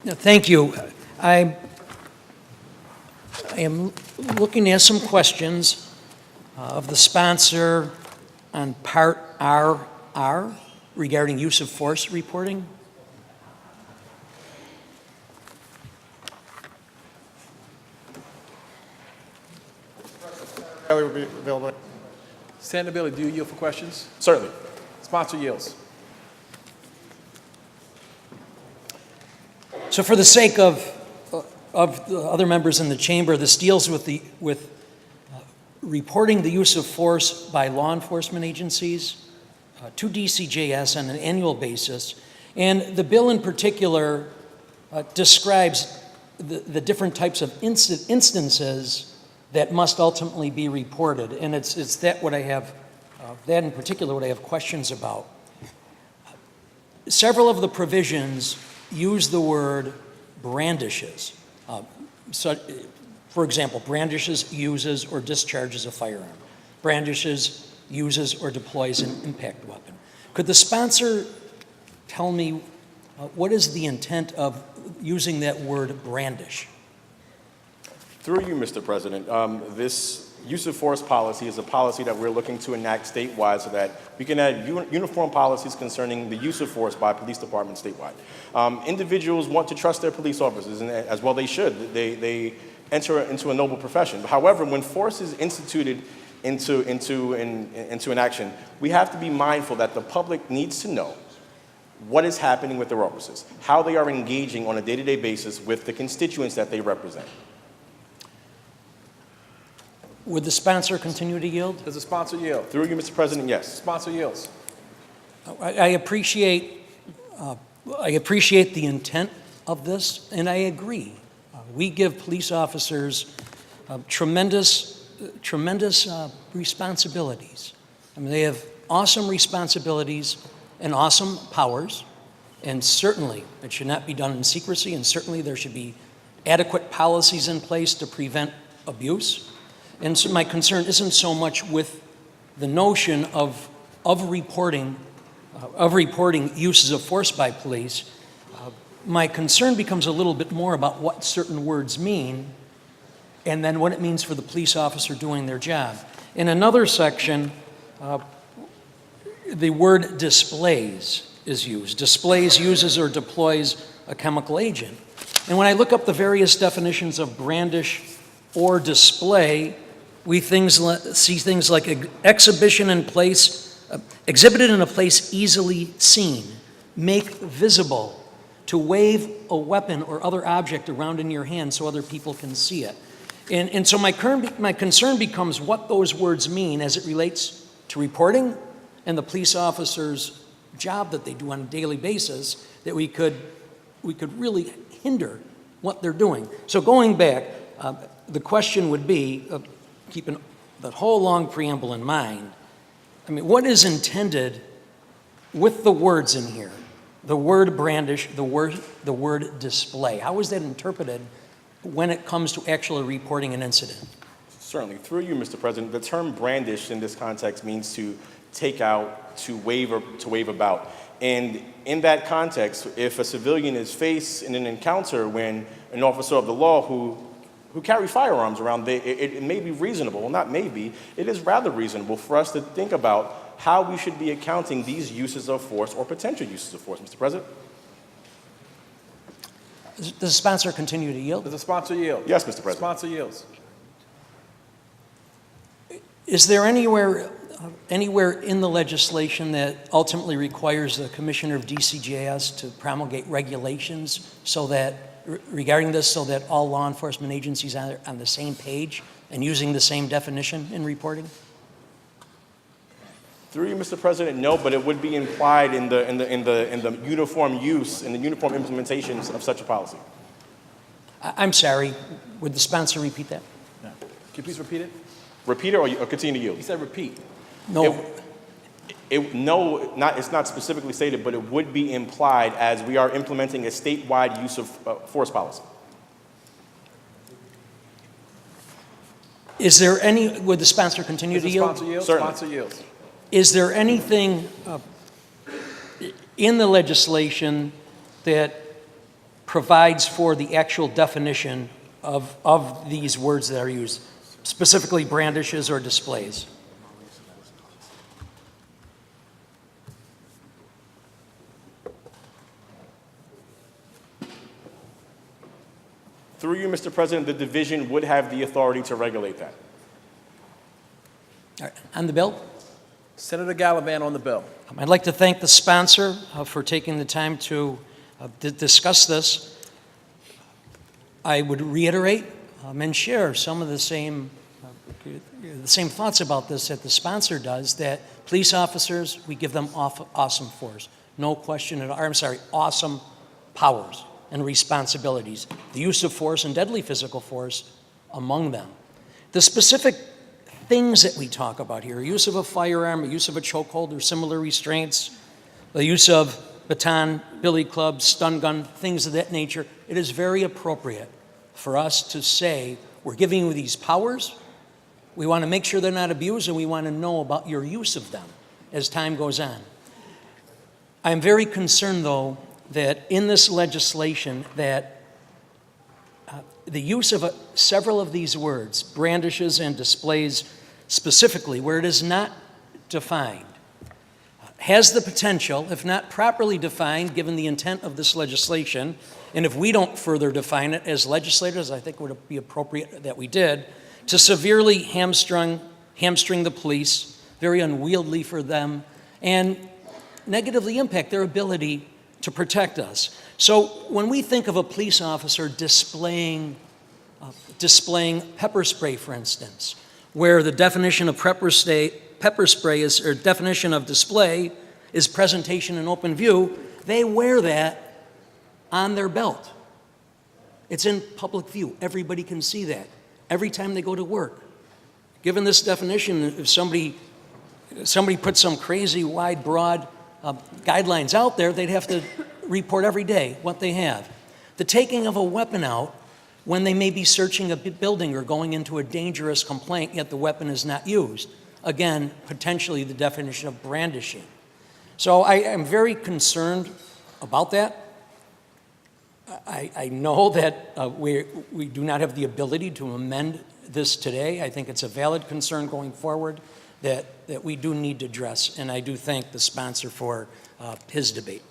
Thank you. I am looking at some questions of the sponsor on Part RR regarding use of force reporting. Bailey will be available. Senator Bailey, do you yield for questions? Certainly. Sponsor yields. So for the sake of the other members in the chamber, this deals with reporting the use of force by law enforcement agencies to DCJS on an annual basis. And the bill in particular describes the different types of instances that must ultimately be reported. And it's that what I have, that in particular what I have questions about. Several of the provisions use the word brandishes. So, for example, brandishes, uses, or discharges a firearm. Brandishes, uses, or deploys an impact weapon. Could the sponsor tell me what is the intent of using that word brandish? Through you, Mr. President, this use of force policy is a policy that we're looking to enact statewide so that we can add uniform policies concerning the use of force by police departments statewide. Individuals want to trust their police officers, and as well they should. They enter into a noble profession. However, when force is instituted into an action, we have to be mindful that the public needs to know what is happening with their officers, how they are engaging on a day-to-day basis with the constituents that they represent. Would the sponsor continue to yield? Does the sponsor yield? Through you, Mr. President, yes. Sponsor yields. I appreciate the intent of this, and I agree. We give police officers tremendous responsibilities. I mean, they have awesome responsibilities and awesome powers, and certainly it should not be done in secrecy, and certainly there should be adequate policies in place to prevent abuse. And so my concern isn't so much with the notion of reporting uses of force by police. My concern becomes a little bit more about what certain words mean and then what it means for the police officer doing their job. In another section, the word displays is used. Displays, uses, or deploys a chemical agent. And when I look up the various definitions of brandish or display, we see things like exhibition in place, exhibited in a place easily seen, make visible, to wave a weapon or other object around in your hand so other people can see it. And so my concern becomes what those words mean as it relates to reporting and the police officer's job that they do on a daily basis, that we could really hinder what they're doing. So going back, the question would be, keeping that whole long preamble in mind, I mean, what is intended with the words in here? The word brandish, the word display. How is that interpreted when it comes to actually reporting an incident? Certainly. Through you, Mr. President, the term brandish in this context means to take out, to wave about. And in that context, if a civilian is faced in an encounter when an officer of the law who carry firearms around, it may be reasonable, well, not maybe, it is rather reasonable for us to think about how we should be accounting these uses of force or potential uses of force, Mr. President. Does the sponsor continue to yield? Does the sponsor yield? Yes, Mr. President. Sponsor yields. Is there anywhere in the legislation that ultimately requires the commissioner of DCJS to promulgate regulations regarding this so that all law enforcement agencies are on the same page and using the same definition in reporting? Through you, Mr. President, no, but it would be implied in the uniform use and the uniform implementations of such a policy. I'm sorry, would the sponsor repeat that? No. Can you please repeat it? Repeat it or continue to yield? He said repeat. No. It's not specifically stated, but it would be implied as we are implementing a statewide use of force policy. Would the sponsor continue to yield? Sponsor yields? Certainly. Sponsor yields. Is there anything in the legislation that provides for the actual definition of these words that are used, specifically brandishes or displays. Through you, Mr. President, the division would have the authority to regulate that. All right, on the bill? Senator Gallivan on the bill. I'd like to thank the sponsor for taking the time to discuss this. I would reiterate and share some of the same thoughts about this that the sponsor does, that police officers, we give them awesome force. No question at all. I'm sorry, awesome powers and responsibilities. The use of force and deadly physical force among them. The specific things that we talk about here, use of a firearm, use of a chokehold or similar restraints, the use of baton, billy club, stun gun, things of that nature, it is very appropriate for us to say, we're giving you these powers, we want to make sure they're not abused, and we want to know about your use of them as time goes on. I am very concerned, though, that in this legislation that the use of several of these words, brandishes and displays specifically, where it is not defined, has the potential, if not properly defined, given the intent of this legislation, and if we don't further define it as legislators, I think it would be appropriate that we did, to severely hamstring the police, very unwieldy for them, and negatively impact their ability to protect us. So when we think of a police officer displaying pepper spray, for instance, where the definition of pepper spray is, or definition of display is presentation in open view, they wear that on their belt. It's in public view. Everybody can see that every time they go to work. Given this definition, if somebody put some crazy, wide, broad guidelines out there, they'd have to report every day what they have. The taking of a weapon out when they may be searching a building or going into a dangerous complaint, yet the weapon is not used. Again, potentially the definition of brandishing. So I am very concerned about that. I know that we do not have the ability to amend this today. I think it's a valid concern going forward that we do need to address, and I do thank the sponsor for his debate.